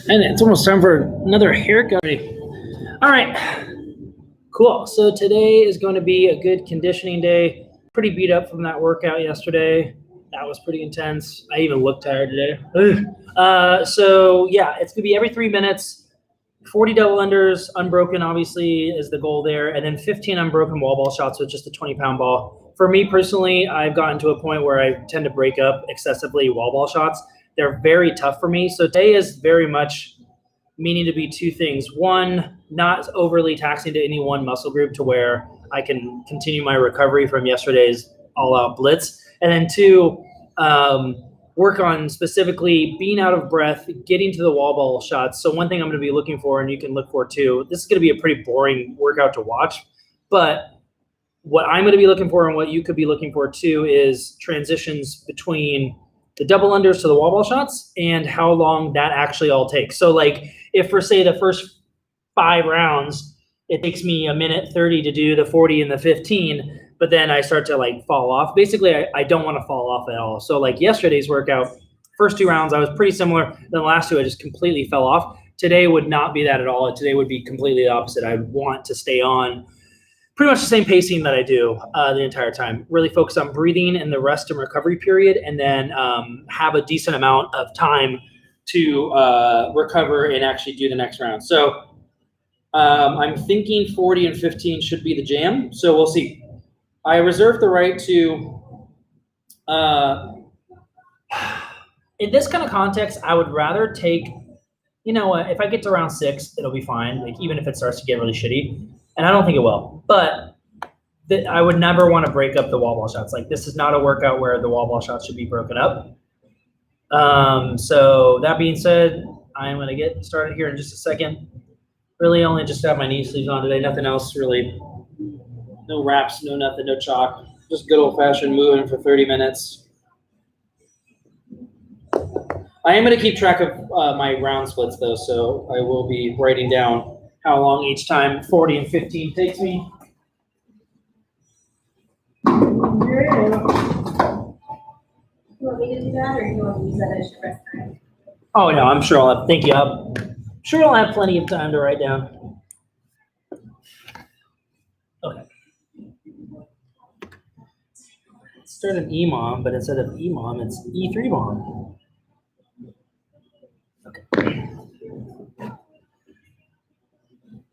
And it's almost time for another haircut. All right, cool. So today is going to be a good conditioning day. Pretty beat up from that workout yesterday. That was pretty intense. I even looked tired today. So yeah, it's gonna be every 3 minutes, 40 double unders, unbroken obviously is the goal there, and then 15 unbroken wall ball shots with just a 20-pound ball. For me personally, I've gotten to a point where I tend to break up excessively wall ball shots. They're very tough for me. So today is very much meaning to be two things. One, not overly taxing to any one muscle group to where I can continue my recovery from yesterday's all-out blitz. And then two, work on specifically being out of breath, getting to the wall ball shots. So one thing I'm going to be looking for, and you can look for too, this is going to be a pretty boring workout to watch, but what I'm going to be looking for and what you could be looking for too is transitions between the double unders to the wall ball shots and how long that actually all takes. So like if for say the first 5 rounds, it takes me a minute 30 to do the 40 and the 15, but then I start to like fall off. Basically, I don't want to fall off at all. So like yesterday's workout, first 2 rounds, I was pretty similar. Then the last 2, I just completely fell off. Today would not be that at all. Today would be completely the opposite. I want to stay on pretty much the same pacing that I do the entire time. Really focus on breathing in the rest and recovery period, and then have a decent amount of time to recover and actually do the next round. So I'm thinking 40 and 15 should be the jam. So we'll see. I reserve the right to, in this kind of context, I would rather take, you know what, if I get to round 6, it'll be fine. Like even if it starts to get really shitty. And I don't think it will, but I would never want to break up the wall ball shots. Like this is not a workout where the wall ball shots should be broken up. So that being said, I'm going to get started here in just a second. Really only just have my knee sleeves on today. Nothing else really. No wraps, no nothing, no chalk. Just good old fashioned moving for 30 minutes. I am going to keep track of my round splits though. So I will be writing down how long each time 40 and 15 takes me. Yeah. You want me to do that, or you want to use that as your rest time? Oh no, I'm sure I'll have. Thank you. I'm sure I'll have plenty of time to write down. Okay. Let's start an EMOM, but instead of EMOM, it's E3 mom. Okay.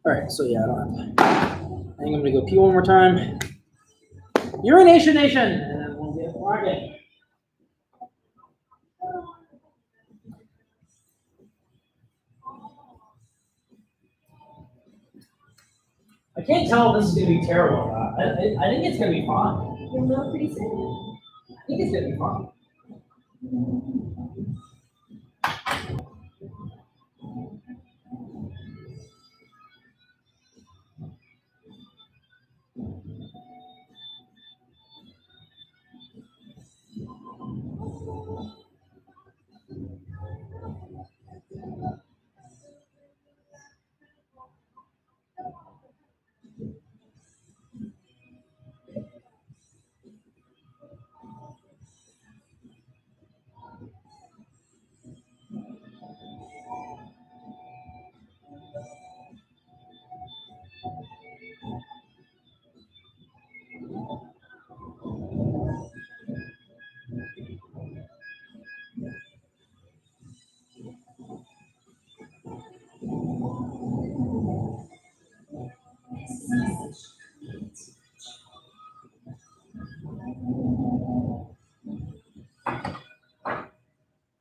All right, so yeah, I don't have. I think I'm gonna go pee one more time. Urination Nation, and then we'll get walking. I can't tell if this is gonna be terrible or not. I think it's gonna be fun. You'll know pretty soon. I think it's gonna be fun.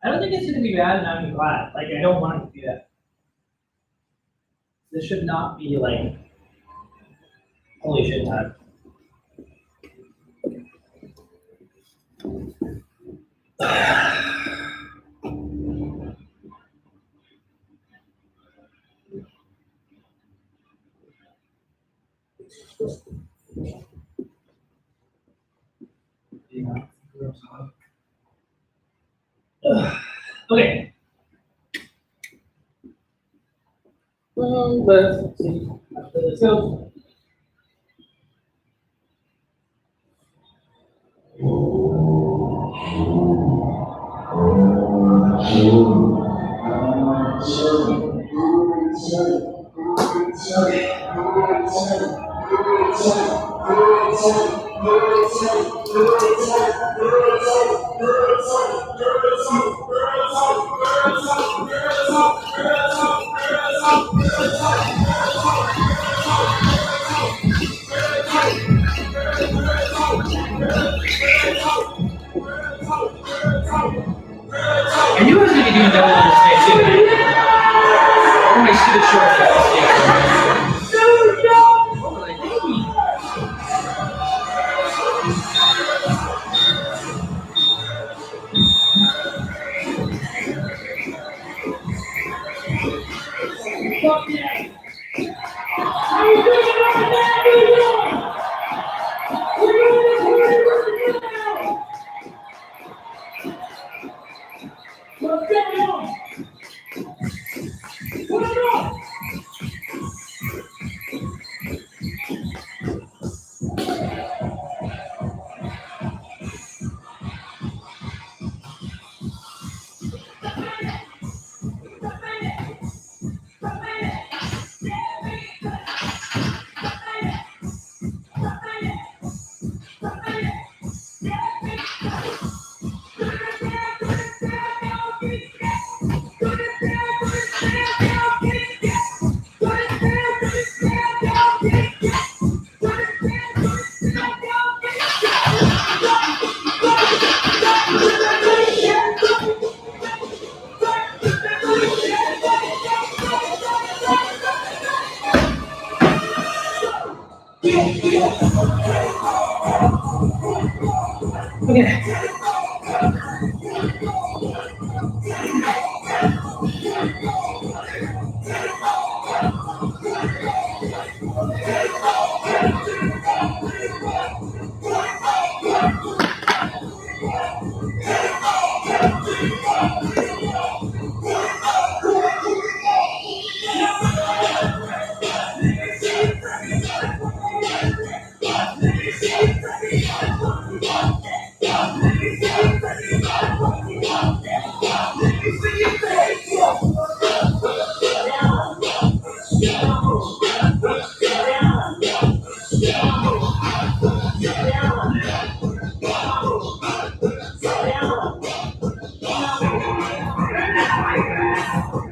I don't think it's going to be bad, and I'm glad. Like, I don't want it to be that. This should not be like, holy shit time. Okay. Let's see. Let's go. I knew I was going to be doing double on the stage, didn't I? Or my stupid shorts at the stage. Okay.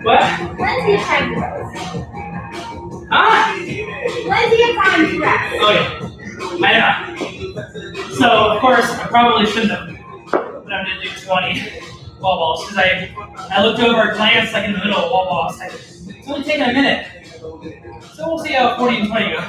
What? Plenty of time to rest. Huh? Plenty of time to rest. Oh, yeah. I know. So, of course, I probably shouldn't have, but I'm going to do 20 wall balls because I looked over, glanced like in the middle of wall balls. It's only taking a minute. So we'll see how 40 and 20 go.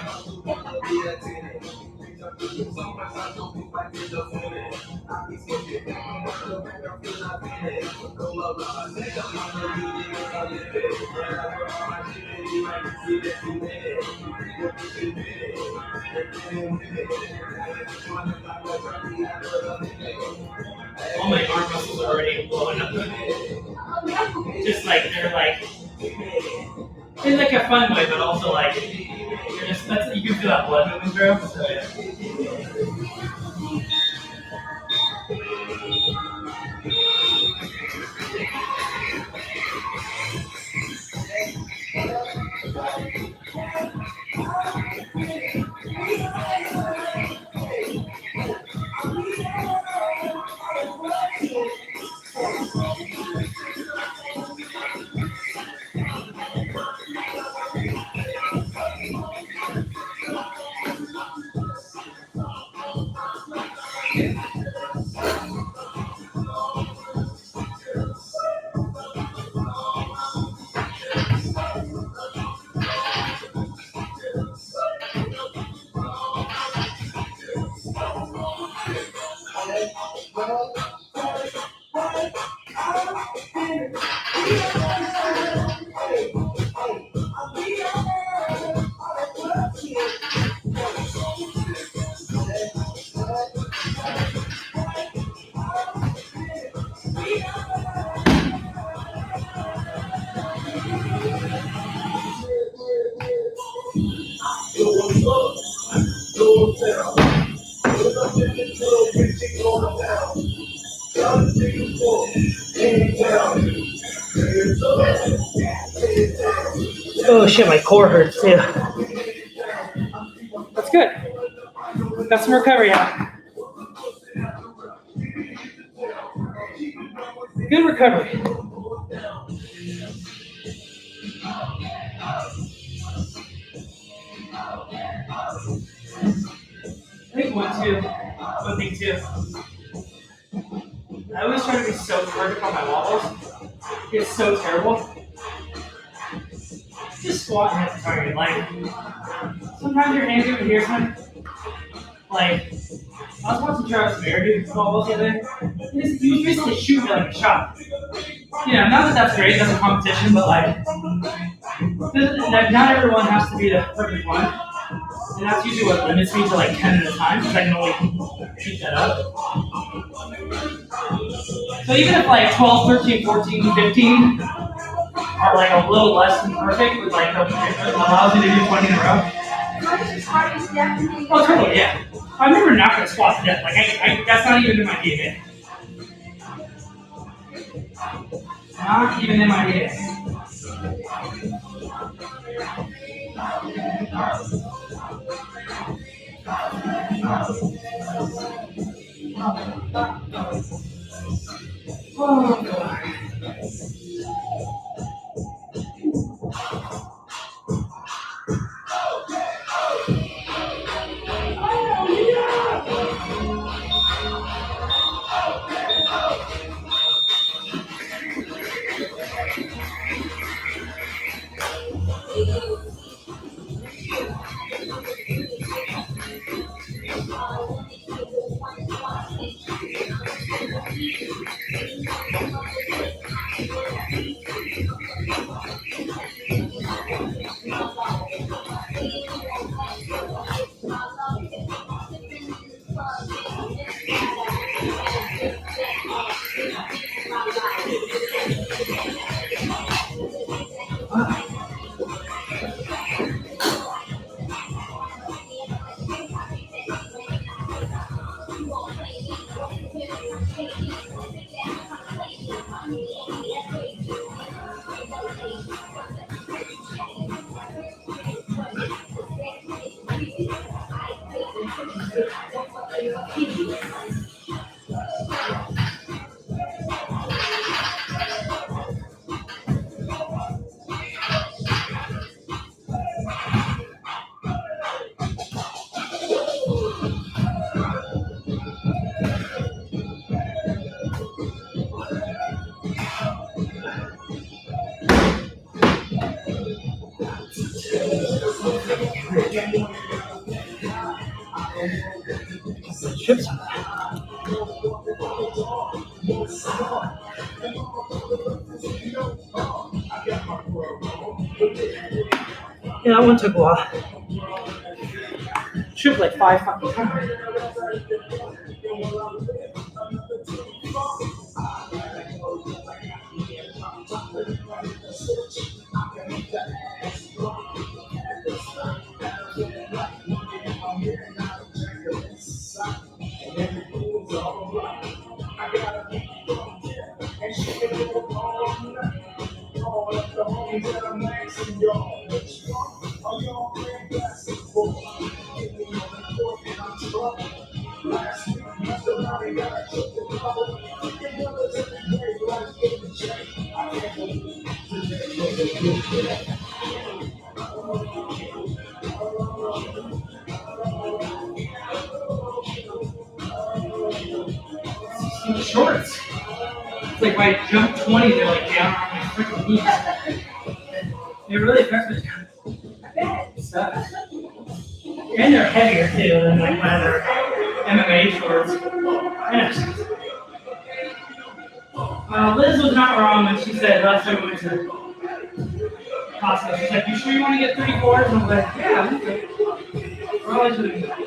All my arm muscles are already blowing up. Just like they're like in like a fun way, but also like you're just you can feel that blood moving through. So yeah. Oh shit, my core hurts too. Got some recovery out. Good recovery. I think one thing too. I always try to be so perfect on my wobbles. It's so terrible. Just squat and hit the target. Like, sometimes your hands over here, son. Like, I was watching Travis Bear do wobbles the other day. He was basically shooting like a shot. You know, not that that's great, that's a competition, but like, not everyone has to be the perfect one. And that's usually what limits me to like 10 at a time, because I can only keep that up. So even if like 12, 13, 14, 15 are like a little less than perfect, with like it allows me to do 20 in a row. Oh, totally, yeah. I'm never not going to squat to death. Like, that's not even in my DNA. Not even in my DNA. Oh, God. Chips. Yeah, that one took a while. Tripped like 5 fucking times. Shorts. It's like when I jump 20, they're like down on my freaking knees. It really affects me. It sucks. And they're heavier too than like my other MMA shorts. Liz was not wrong when she said last time we went to Costco. She's like, "You sure you want to get 34s?" And I was like, "Yeah, I'm good. We're always doing that."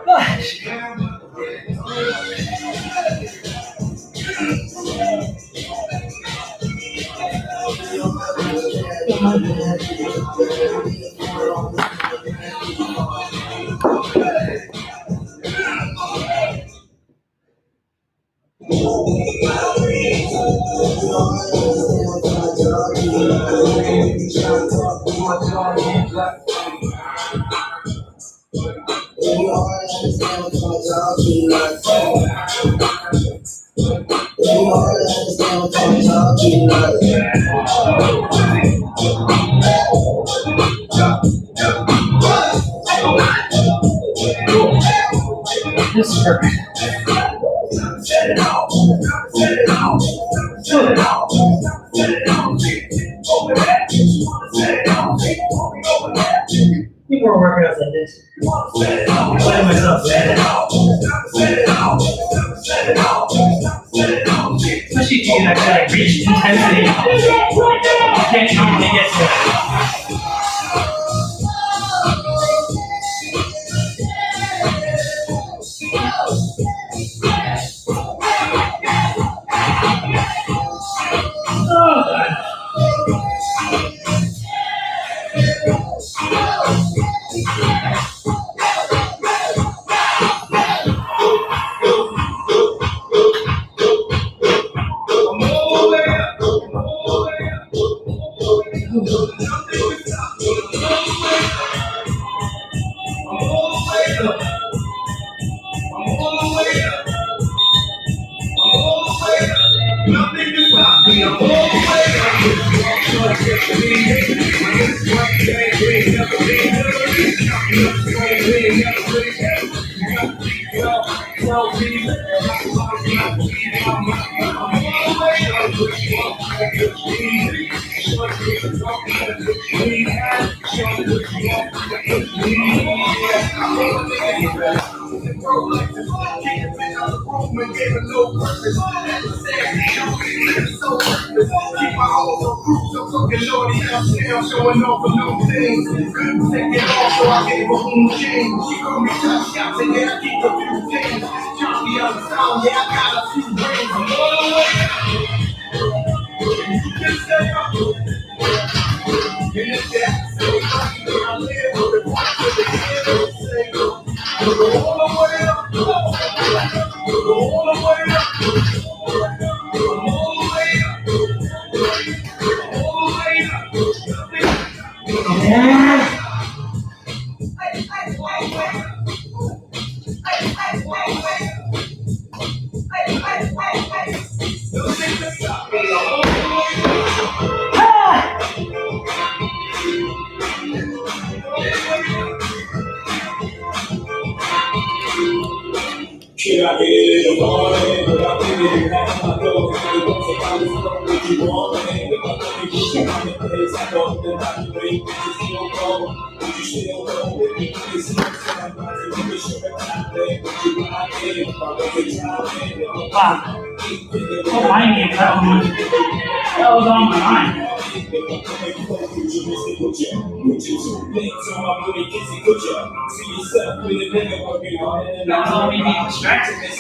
Gosh. This is perfect. People are working out like this. I'm letting myself especially if you can actually like reach intensity. You can't normally get to it. Should I get it in the morning? But I think it has my door. It won't take out this stuff that you want. If I thought you should find the place, I thought that I could wait. It's still cold. Would you still go with me? It's no time. I think you should have got there. But you got there. If I was driving. Wow. Don't mind me if that one that was on my mind. Don't be distracted.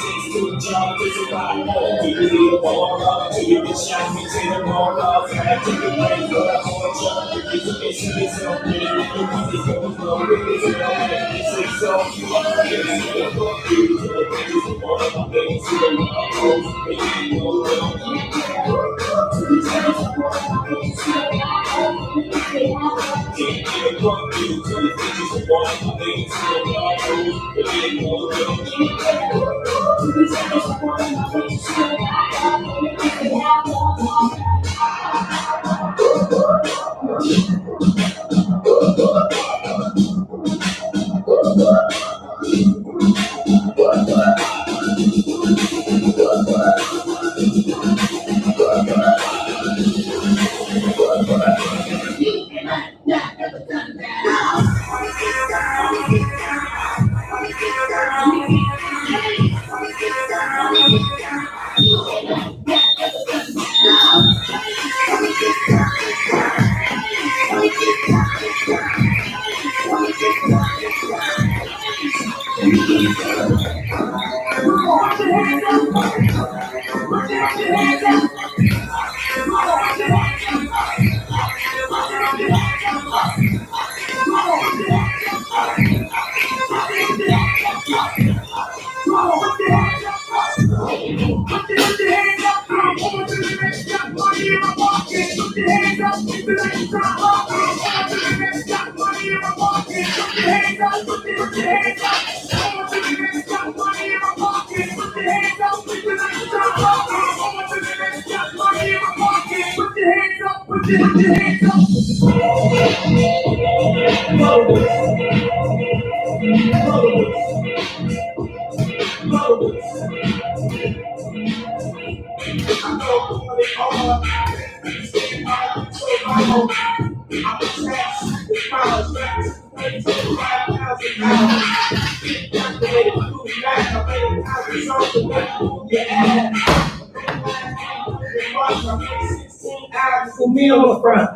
For me on the front.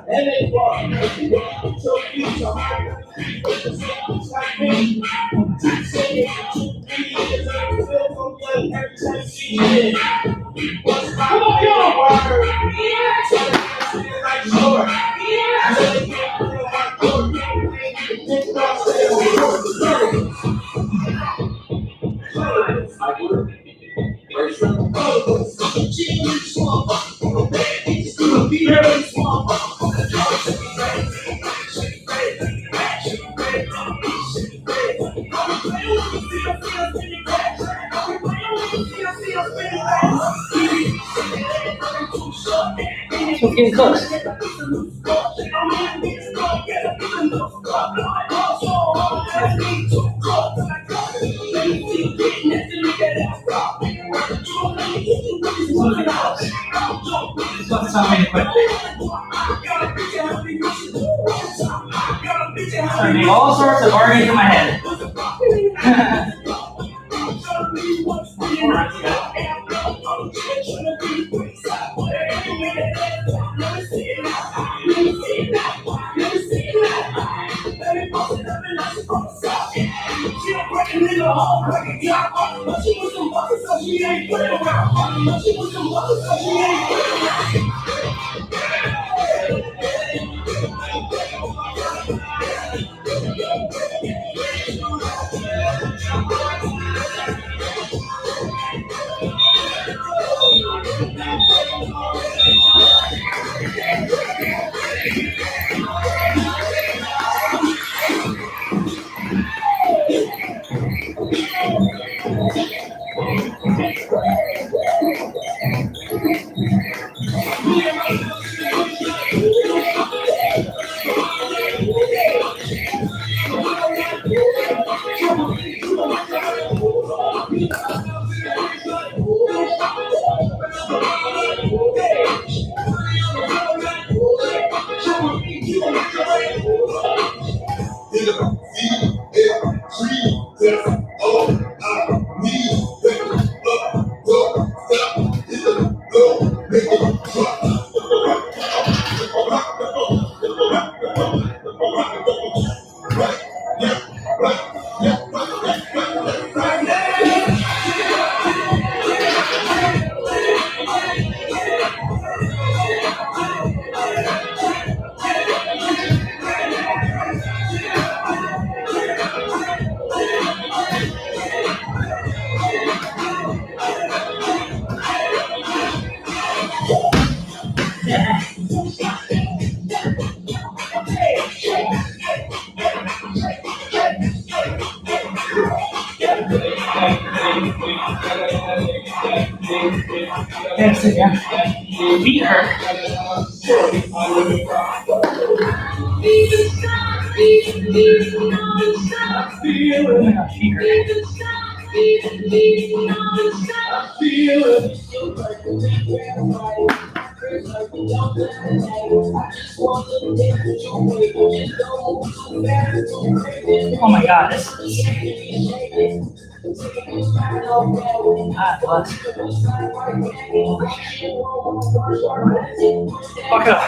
Come on, So getting close. All sorts of arguments in my head. That's it, yeah. Beat her. Oh my God, this is God bless. Fuck up.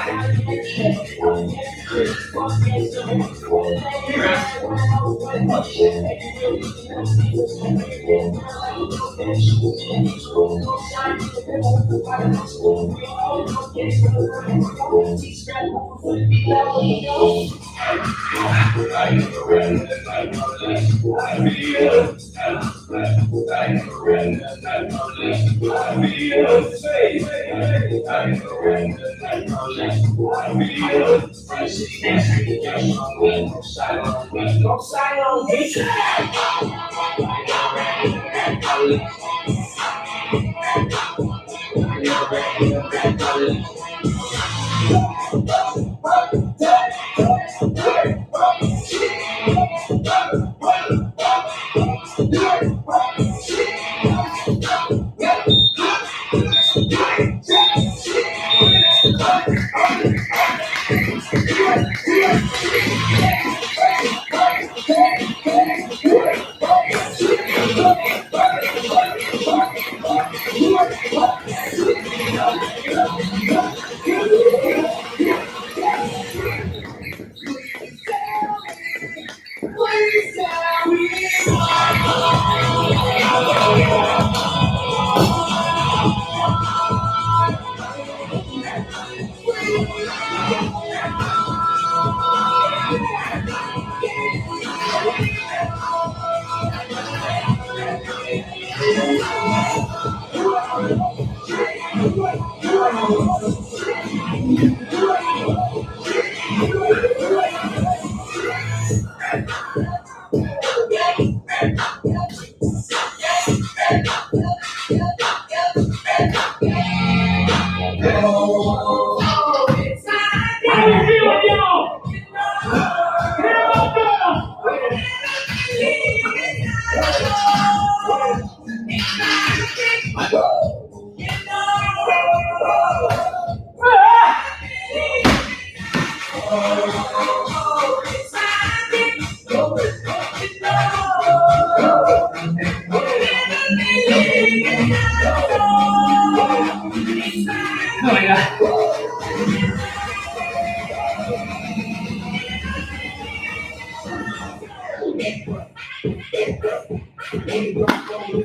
Oh my god.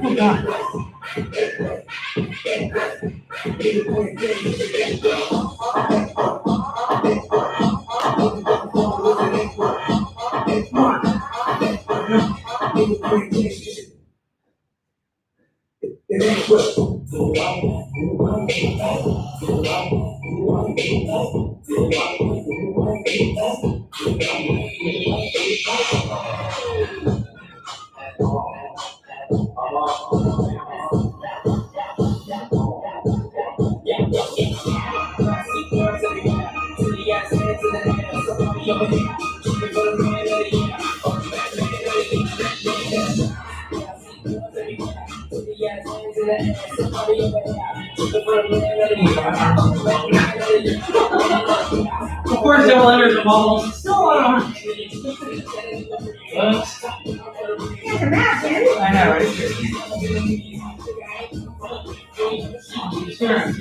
Oh god. Of course, double unders are balls. Still on. Whoops. I know, right? Sure.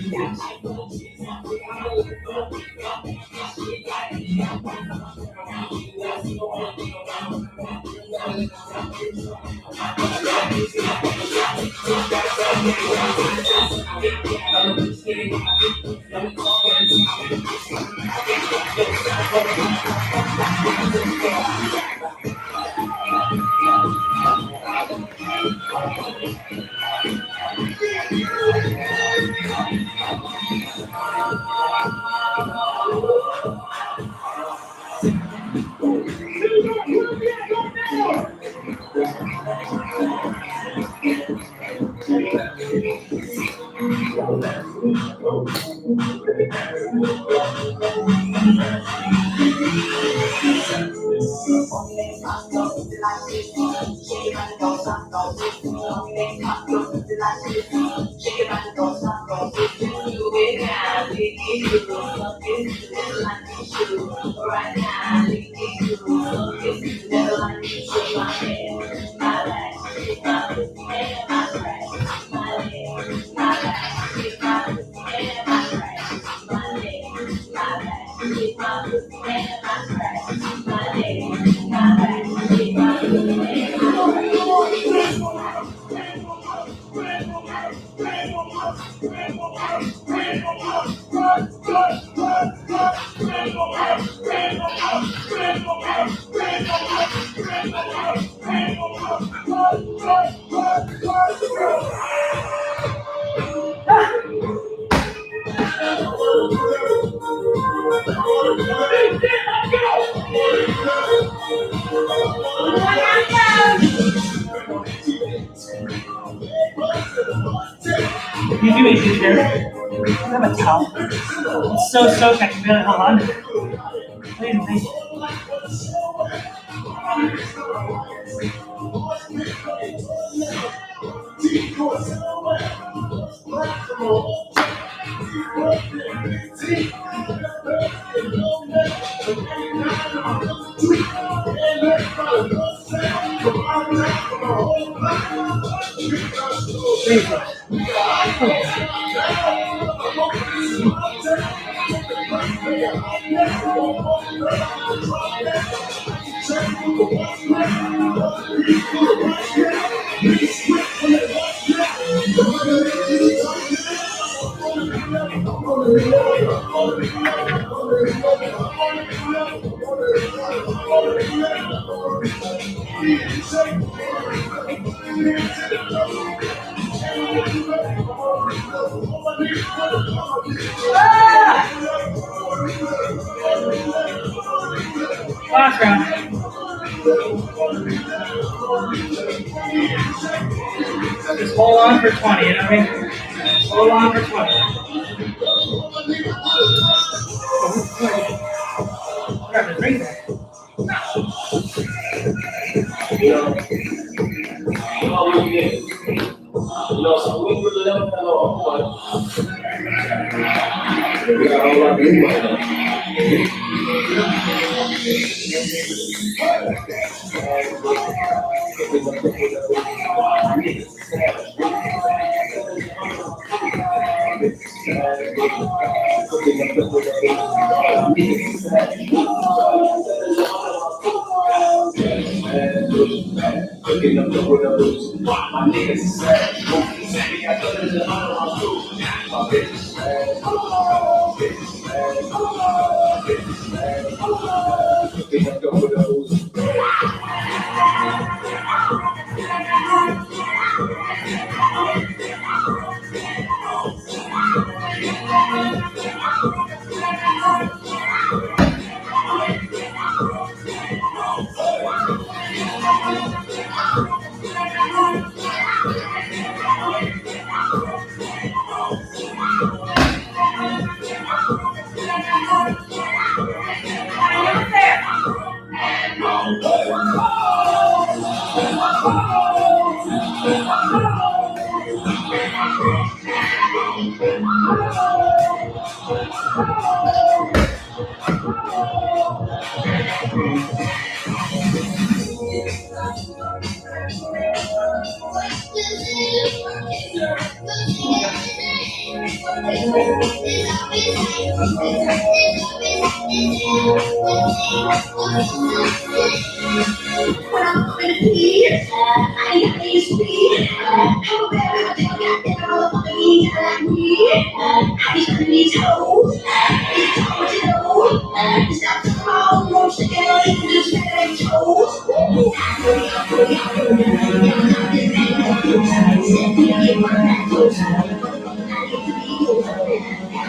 You do easy there. I have a towel. It's so soaked I can barely hold on to it. Please. Last round. Just hold on for 20, you know what I mean? Hold on for 20. Grab the drink there. So we really don't have a point. We got all our new money.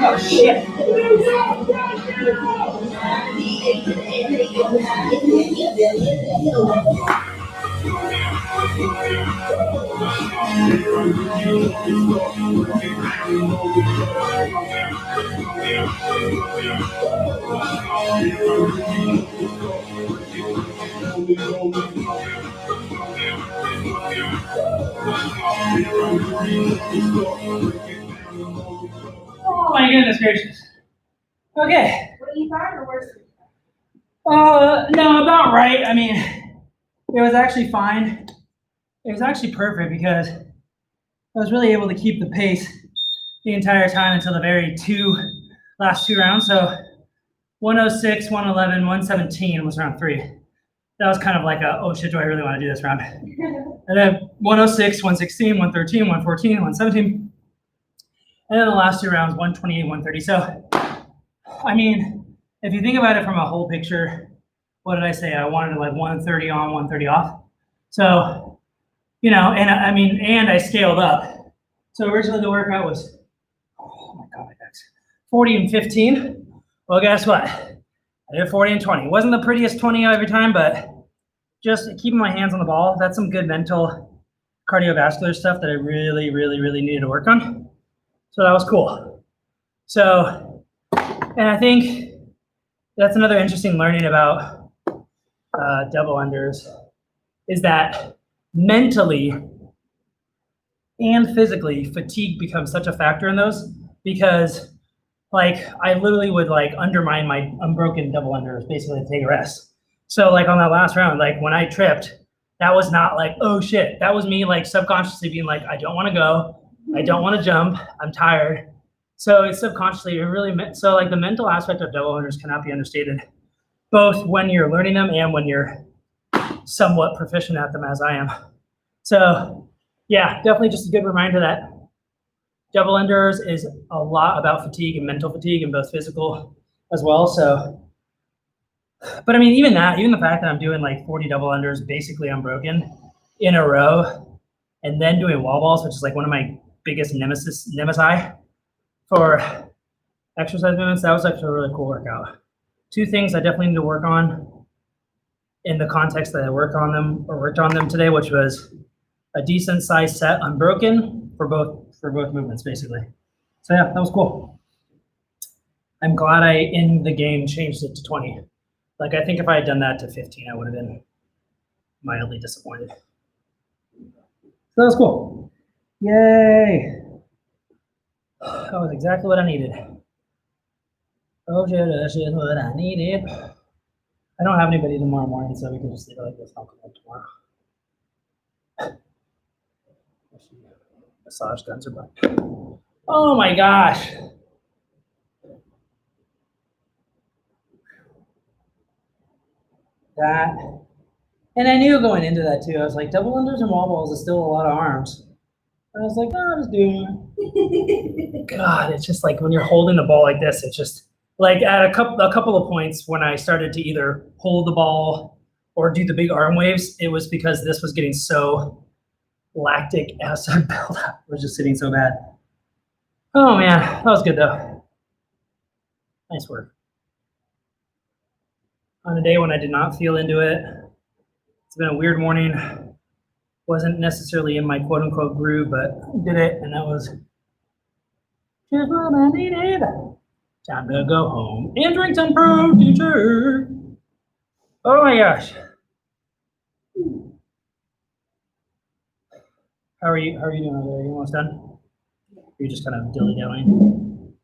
Oh shit. Oh my goodness gracious. Okay. What do you find or worse? No, about right. I mean, it was actually fine. It was actually perfect because I was really able to keep the pace the entire time until the very last two rounds. So 106, 111, 117 was round 3. That was kind of like a, oh shit, do I really want to do this round? And then 106, 116, 113, 114, 117. And then the last 2 rounds, 128, 130. So, I mean, if you think about it from a whole picture, what did I say? I wanted to like 130 on, 130 off. So, you know, and I mean, and I scaled up. So originally the workout was, oh my God, my back's 40 and 15. Well, guess what? I did 40 and 20. It wasn't the prettiest 20 every time, but just keeping my hands on the ball, that's some good mental cardiovascular stuff that I really, really, really needed to work on. So that was cool. So, and I think that's another interesting learning about double unders is that mentally and physically fatigue becomes such a factor in those because like I literally would like undermine my unbroken double unders basically to take a rest. So like on that last round, like when I tripped, that was not like, oh shit, that was me like subconsciously being like, I don't want to go. I don't want to jump. I'm tired. So it's subconsciously, it really, so like the mental aspect of double unders cannot be understated, both when you're learning them and when you're somewhat proficient at them as I am. So yeah, definitely just a good reminder that double unders is a lot about fatigue and mental fatigue and both physical as well. So, but I mean, even the fact that I'm doing like 40 double unders basically unbroken in a row and then doing wall balls, which is like one of my biggest nemesi for exercise movements, that was actually a really cool workout. Two things I definitely need to work on in the context that I worked on them today, which was a decent size set unbroken for both movements, basically. So yeah, that was cool. I'm glad I in the game changed it to 20. Like I think if I had done that to 15, I would have been mildly disappointed. So that was cool. Yay! That was exactly what I needed. Oh shit, that's just what I needed. I don't have anybody tomorrow morning, so we can just leave it like this. I'll come up tomorrow. Massage guns are back. Oh my gosh. That, and I knew going into that too. I was like, double unders and wall balls is still a lot of arms. And I was like, no, I'm just doing it. God, it's just like when you're holding the ball like this, it's just like at a couple of points when I started to either hold the ball or do the big arm waves, it was because this was getting so lactic acid buildup. It was just sitting so bad. Oh man, that was good though. Nice work. On a day when I did not feel into it, it's been a weird morning. Wasn't necessarily in my quote unquote groove, but did it, and that was just what I needed. Time to go home and drink some protein shake. Oh my gosh. How are you doing over there? You almost done? Or are you just kind of dilly-dallying?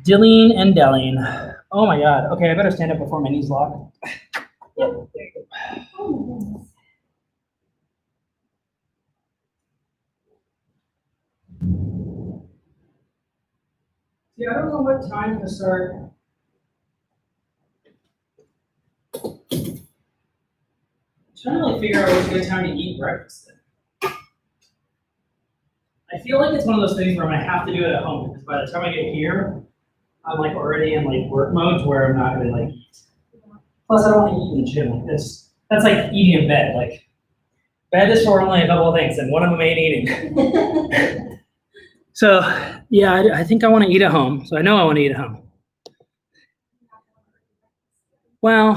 Dillying and dallying. Oh my god. Okay, I better stand up before my knees lock. Yep, there you go. Yeah, I don't know what time to start. I'm trying to like figure out what's a good time to eat breakfast then. I feel like it's one of those things where I'm gonna have to do it at home because by the time I get here, I'm like already in like work mode where I'm not gonna like eat. Plus, I don't want to eat in the gym like this. That's like eating in bed. Like bed is for only a couple of things, and one of them ain't eating. So yeah, I think I want to eat at home. So I know I want to eat at home. Well,